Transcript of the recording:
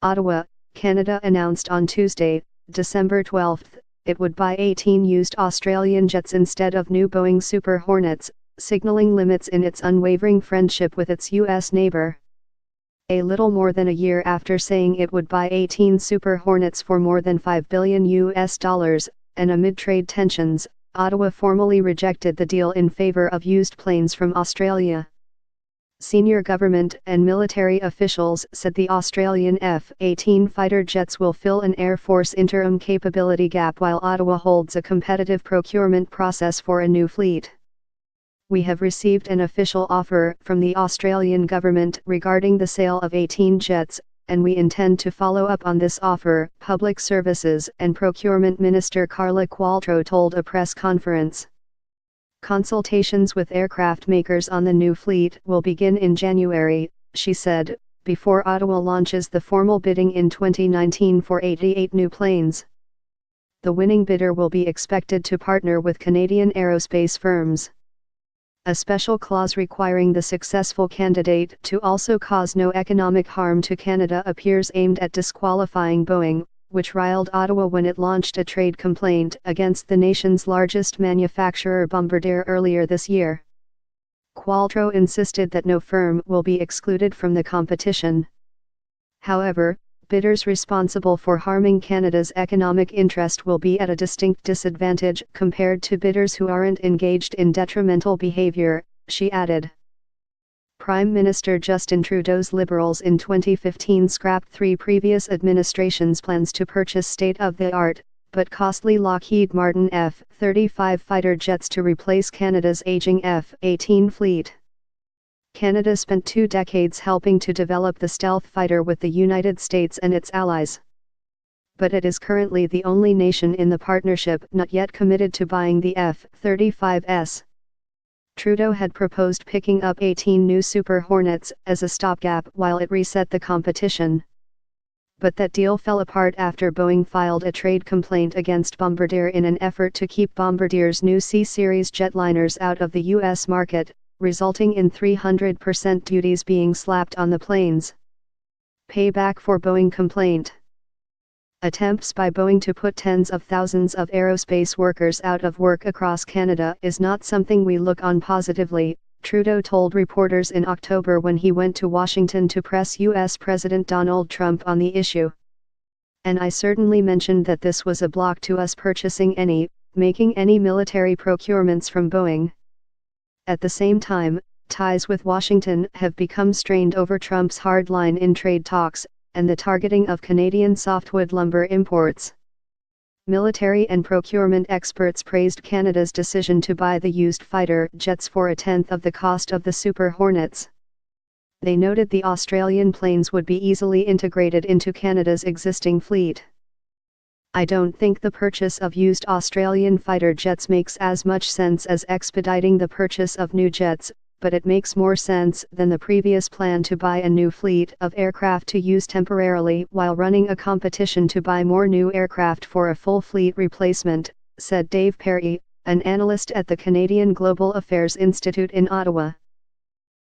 Ottawa, Canada announced on Tuesday, December 12, it would buy 18 used Australian jets instead of new Boeing Super Hornets, signaling limits in its unwavering friendship with its U.S. neighbor. A little more than a year after saying it would buy 18 Super Hornets for more than $5 billion, and amid trade tensions, Ottawa formally rejected the deal in favor of used planes from Australia. Senior government and military officials said the Australian F-18 fighter jets will fill an Air Force interim capability gap while Ottawa holds a competitive procurement process for a new fleet. We have received an official offer from the Australian government regarding the sale of 18 jets, and we intend to follow up on this offer, Public Services and Procurement Minister Carla Qualtrough told a press conference. Consultations with aircraft makers on the new fleet will begin in January, she said, before Ottawa launches the formal bidding in 2019 for 88 new planes. The winning bidder will be expected to partner with Canadian aerospace firms. A special clause requiring the successful candidate to also cause no economic harm to Canada appears aimed at disqualifying Boeing, which riled Ottawa when it launched a trade complaint against the nation's largest manufacturer Bombardier earlier this year. Qualtrough insisted that no firm will be excluded from the competition. However, bidders responsible for harming Canada's economic interest will be at a distinct disadvantage compared to bidders who aren't engaged in detrimental behavior, she added. Prime Minister Justin Trudeau's Liberals in 2015 scrapped 3 previous administrations' plans to purchase state-of-the-art, but costly Lockheed Martin F-35 fighter jets to replace Canada's aging F-18 fleet. Canada spent 2 decades helping to develop the stealth fighter with the United States and its allies. But it is currently the only nation in the partnership not yet committed to buying the F-35s. Trudeau had proposed picking up 18 new Super Hornets as a stopgap while it reset the competition. But that deal fell apart after Boeing filed a trade complaint against Bombardier in an effort to keep Bombardier's new C-Series jetliners out of the U.S. market, resulting in 300% duties being slapped on the planes. Payback for Boeing complaint. Attempts by Boeing to put tens of thousands of aerospace workers out of work across Canada is not something we look on positively, Trudeau told reporters in October when he went to Washington to press U.S. President Donald Trump on the issue. And I certainly mentioned that this was a block to us making any military procurements from Boeing. At the same time, ties with Washington have become strained over Trump's hard line in trade talks, and the targeting of Canadian softwood lumber imports. Military and procurement experts praised Canada's decision to buy the used fighter jets for 1/10 of the cost of the Super Hornets. They noted the Australian planes would be easily integrated into Canada's existing fleet. I don't think the purchase of used Australian fighter jets makes as much sense as expediting the purchase of new jets, but it makes more sense than the previous plan to buy a new fleet of aircraft to use temporarily while running a competition to buy more new aircraft for a full fleet replacement, said Dave Perry, an analyst at the Canadian Global Affairs Institute in Ottawa.